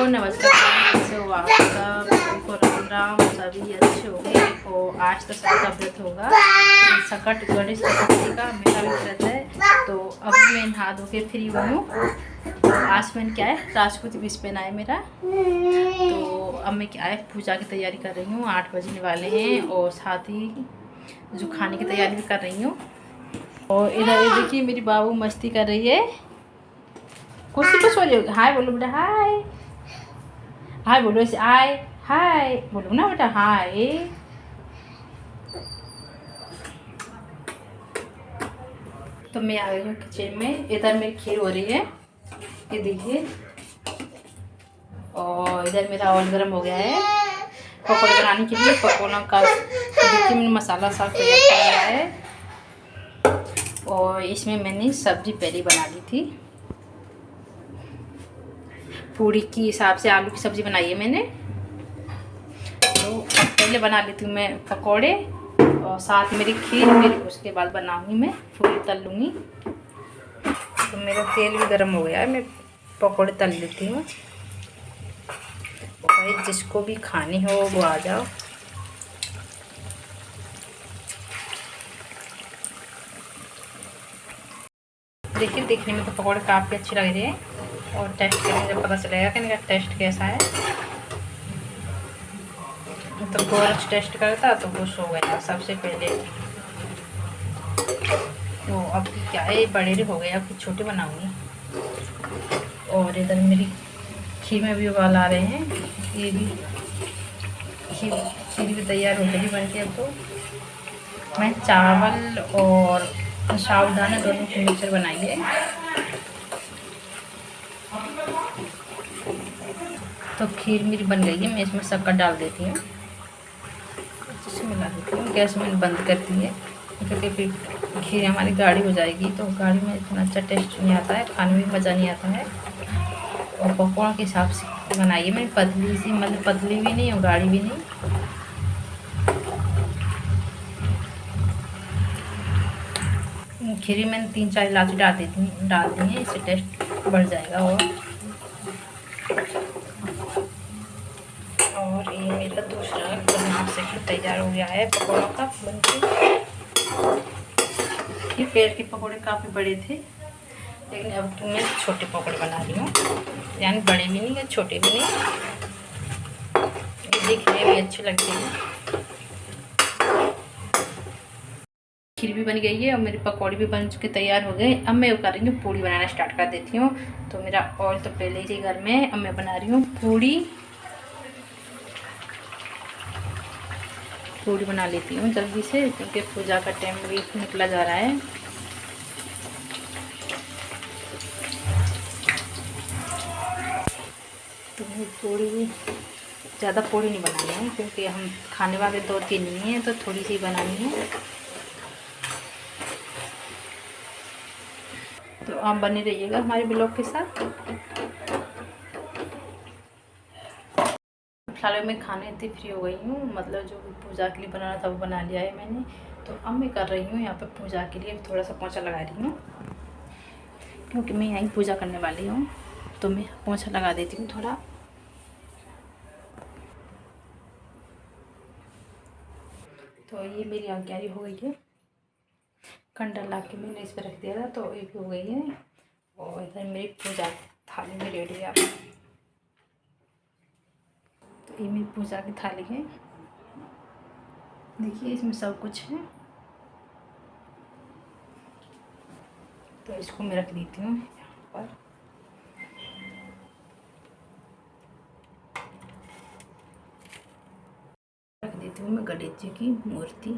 नमस्कार, कैसे हो आप सब? सबको राम राम। सभी अच्छे हो गए और आज तो सबका व्रत होगा, संकट गणेश चतुर्थी का मेरा भी व्रत है। तो अभी मैं नहा धो के फ्री हुई हूँ। आज मैंने क्या है, राजपूत विष पहना है मेरा। तो अब मैं क्या है, पूजा की तैयारी कर रही हूँ। 8 बजने वाले हैं और साथ ही जो खाने की तैयारी भी कर रही हूँ। और इधर देखिए मेरी बाबू मस्ती कर रही है, कुर्सी पर सो रही। हाय बोलो बेटा, हाय हाय बोलो, ऐसे आए हाय बोलो ना बेटा, हाय। तो मैं आ गई हूँ किचन में। इधर मेरी खीर हो रही है, ये देखिए। और इधर मेरा ऑयल गर्म हो गया है पकौड़े बनाने के लिए। पकौड़ों का देखिए मैंने मसाला साफ तैयार कर लिया है। और इसमें मैंने सब्जी पहले बना ली थी, पूरी के हिसाब से आलू की सब्ज़ी बनाई है मैंने। तो अब पहले बना लेती हूँ मैं पकौड़े और साथ मेरी खीर, फिर उसके बाद बनाऊंगी मैं पूरी, तल लूँगी। तो मेरा तेल भी गर्म हो गया है, मैं पकौड़े तल लेती हूँ। भाई जिसको भी खाने हो वो आ जाओ। देखिए देखने में तो पकौड़े काफ़ी अच्छे लग रहे हैं और टेस्ट करने जब पता चलेगा कि इनका टेस्ट कैसा है। तो गोरच टेस्ट करता तो खुश हो गया सबसे पहले। तो अब क्या है, बड़े हो गए, अब छोटे बनाऊंगी। और इधर मेरी खीर में भी उबाल आ रहे हैं, ये भी खीर भी तैयार हो गई बन के। अब तो मैं चावल और साबूदाना दोनों की मिक्सर बनाई है। तो खीर मेरी बन गई है, मैं इसमें शक्कर डाल देती हूँ, इसमें मिला देती हूँ। गैस मैंने बंद कर दी है क्योंकि फिर खीर हमारी गाढ़ी हो जाएगी, तो गाढ़ी में इतना अच्छा टेस्ट नहीं आता है, खाने में मज़ा नहीं आता है। और पकौड़ों के हिसाब से बनाई है मैंने, पतली सी, मतलब पतली भी नहीं और गाढ़ी भी नहीं। खीर मैंने 3-4 इलायची डाल दी हैं, इससे टेस्ट बढ़ जाएगा। और ये मेरा दूसरा बनाव से तैयार हो गया है पकौड़ों का बनके। ये पेड़ के पकौड़े काफ़ी बड़े थे, लेकिन अब तो मैं छोटे पकौड़े बना रही हूँ, यानी बड़े भी नहीं है छोटे भी नहीं। ये दिखने में अच्छे लगते हैं। खीर भी बन गई है और मेरे पकौड़े भी बन चुके तैयार हो गए। अब मैं कर रही हूँ पूड़ी बनाना स्टार्ट कर देती हूँ। तो मेरा ऑयल तो पहले ही घर में है। अब मैं बना रही हूँ पूड़ी बना लेती हूँ जल्दी से, क्योंकि पूजा का टाइम भी निकला जा रहा है। तो पूड़ी ज़्यादा पूड़ी नहीं बनानी है, क्योंकि हम खाने वाले 2-3 नहीं हैं, तो थोड़ी सी बनानी है। तो आप बने रहिएगा हमारे ब्लॉग के साथ। फिलहाल मैं खाने इतनी फ्री हो गई हूँ, मतलब जो पूजा के लिए बनाना था वो बना लिया है मैंने। तो अब मैं कर रही हूँ यहाँ पे पूजा के लिए थोड़ा सा पोंछा लगा रही हूँ, क्योंकि मैं यहीं पूजा करने वाली हूँ। तो मैं पोंछा लगा देती हूँ थोड़ा। तो ये मेरी आज्ञारी हो गई है, कंडा ला के मैंने इस पर रख दिया था, तो ये भी हो गई है। और इधर मेरी पूजा थाली में रेडी है। तो ये मेरी पूजा की थाली है, देखिए इसमें सब कुछ है। तो इसको मैं रख देती हूँ यहाँ पर। रख देती हूँ मैं गणेश जी की मूर्ति।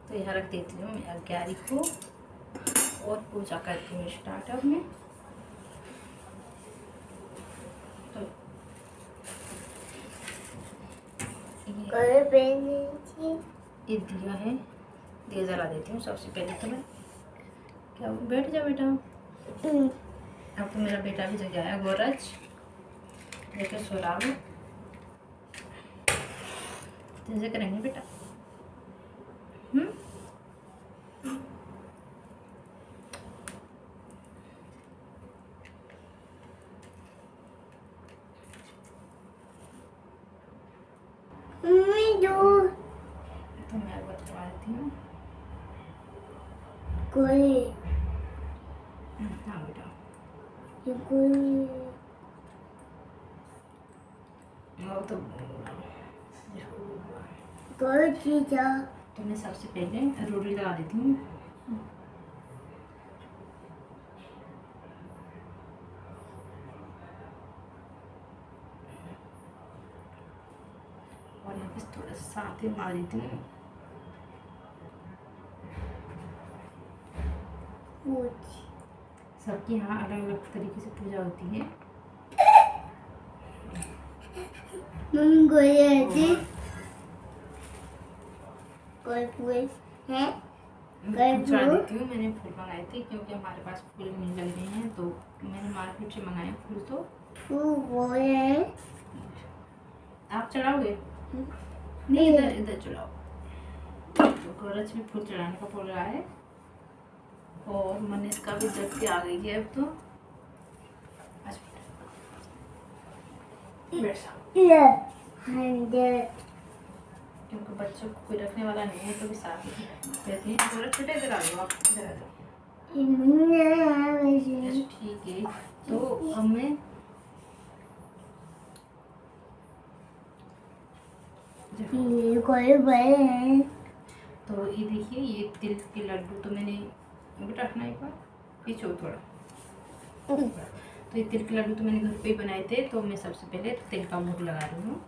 तो यहाँ रख देती हूँ मैं आज्ञारी को और पूजा करती हूँ स्टार्टअप में। तो ये दिया है, दिया जला देती हूँ सबसे पहले। तो मैं क्या, बैठ जा बेटा। अब तो मेरा बेटा भी जग गया, गोरज लेकर सो रहा है। जैसे करेंगे बेटा। तो मैं बतवा देती हूँ। हाँ बेटा, वो तो मैं सबसे पहले रोटी लगा देती हूँ। और यहाँ पे थोड़ा सा साथ ही मार देती हूँ। सबके यहाँ अलग अलग तरीके से पूजा होती है। चढ़ा देती हूँ। मैंने फूल मंगाए थे क्योंकि हमारे पास फूल नहीं लग रहे हैं, तो मैंने मार्केट से मंगाए फूल। तो आप चढ़ाओगे? नहीं, इधर चढ़ाओ। तो गौरज में फूल चढ़ाने का बोल रहा है और मनीष का भी जग के आ गई है अब। तो क्योंकि बच्चों को कोई रखने वाला नहीं है तो भी साथ में रहती है। गौरज छोटे इधर आ जाओ, आप इधर आ जाओ। ठीक है, तो अब मैं तो ये देखिए, ये तिल के लड्डू तो मैंने बेटा रखना एक बार पीछे थोड़ा। तो ये तिल के लड्डू तो मैंने घर पे ही बनाए थे। तो मैं सबसे पहले तिल का भोग लगा रही हूँ।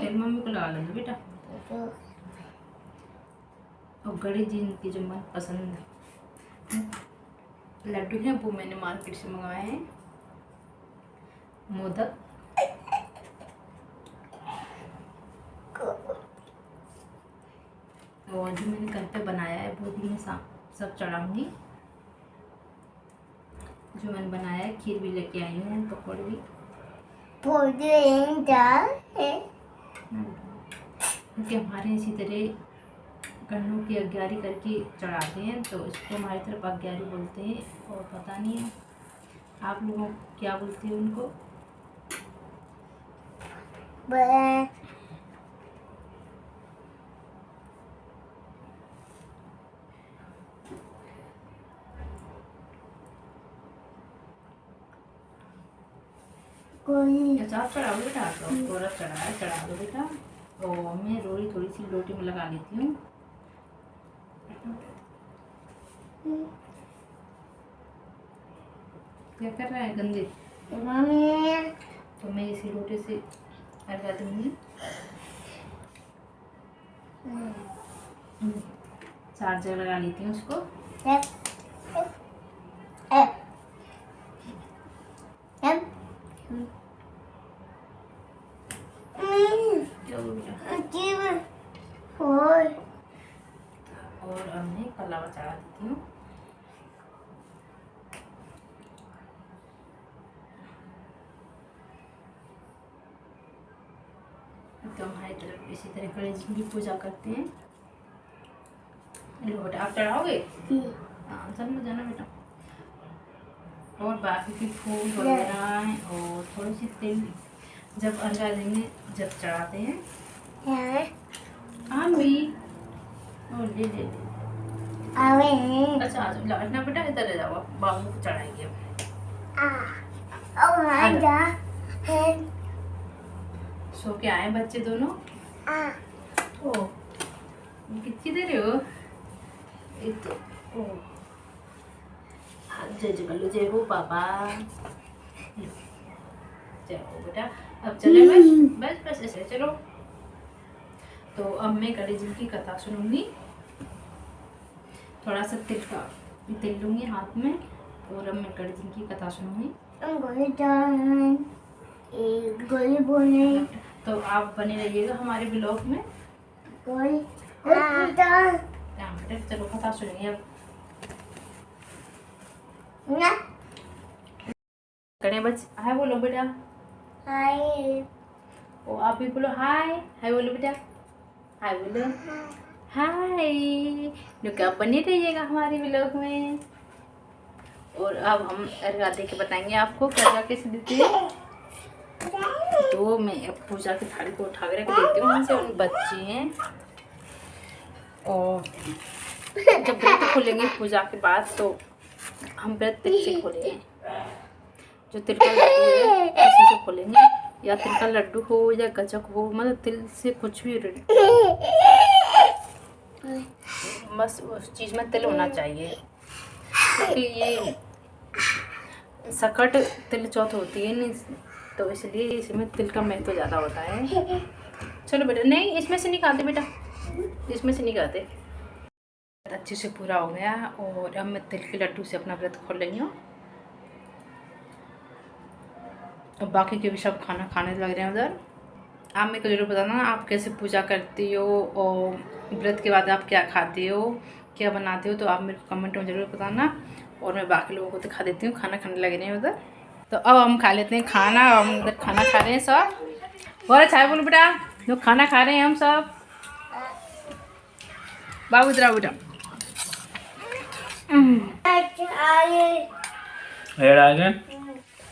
तेल मम्मी को लगा लेंगे बेटा। और गणेश जी की जो मन पसंद लड्डू हैं वो मैंने मार्केट से मंगवाए हैं, मोदक। और जो मैंने घर पे बनाया है वो भी मैं सब चढ़ाऊंगी। जो मैंने बनाया है, खीर भी लेके आई हूँ, पकौड़े भी। क्योंकि हमारे इसी तरह गन्नों की अग्यारी करके चढ़ाते हैं, तो इसको हमारी तरफ अग्यारी बोलते हैं। और पता नहीं है आप लोगों क्या बोलते हैं उनको। अच्छा, चढ़ा दो बेटा। तो थोड़ा चढ़ा दो बेटा। तो मैं थोड़ी सी रोटी में लगा लेती हूँ। क्या कर रहा है गंदे? तो मैं इसी रोटी से लगा दूंगी। चार्जर लगा लेती हूँ उसको। और अब मैं कलावा चढ़ा देती हूँ। तो हमारी तरफ इसी तरह गणेश जी की पूजा करते हैं। लो बेटा, आप चढ़ाओगे? हाँ, चल में जाना बेटा। और बाकी की फूल वगैरह और थोड़ी सी तेल जब अर्घा देंगे जब चढ़ाते हैं। हाँ भी, और ले ले अच्छा आ जाओ ना बेटा, इधर जाओ, बाबू को चढ़ाएंगे। सो के आए बच्चे दोनों। ओ कितनी देर हो? ओ जय जय लो, जय हो पापा, जय हो बेटा। अब चले बस बस ऐसे चलो। तो अब मैं गणेश जी की कथा सुनूंगी। थोड़ा सा तिल लूंगी हाथ में और अब मैं गणेश जी की कथा सुनूंगी। तो आप बने रहिएगा हमारे ब्लॉग में। चलो कथा सुनिए अब। करें बच्चे, हाय बोलो बेटा। हाय। ओ आप भी बोलो हाय। हाय बोलो बेटा। हाय बोलो। हाय। लोग आप बने रहिएगा हमारे ब्लॉग में। और अब हम अर्घा दे के बताएंगे आपको क्या कैसे देते हैं। तो मैं अब पूजा की थाली को उठा के रख देती हूँ, उनसे उन बच्चे हैं। और जब व्रत खोलेंगे पूजा के बाद तो हम व्रत तिल से खोलेंगे। जो तिल का लड्डू है उसी से खोलेंगे, या तिल का लड्डू हो या गजक हो, मतलब तिल से कुछ भी बस उस चीज़ में तिल होना चाहिए, क्योंकि ये सकट तिल चौथ होती है नहीं, तो इसलिए इसमें तिल का महत्व ज़्यादा होता है। चलो बेटा, नहीं इसमें से नहीं खाते बेटा, इसमें से नहीं खाते। अच्छे से पूरा हो गया और अब मैं तिल के लड्डू से अपना व्रत खोल रही हूँ। और बाकी के भी सब खाना खाने लग रहे हैं उधर। आप मेरे को जरूर बताना आप कैसे पूजा करती हो और व्रत के बाद आप क्या खाती हो, क्या बनाते हो, तो आप मेरे को कमेंट में ज़रूर बताना। और मैं बाकी लोगों को दिखा देती हूँ खाना खाने लग रहे हैं उधर। तो अब हम खा लेते हैं खाना। हम उधर खाना खा रहे हैं सब। बहुत अच्छा है, बोलो बेटा, लोग खाना खा रहे हैं हम सब। बाबू इधर आओ बेटा। हेड आ गए।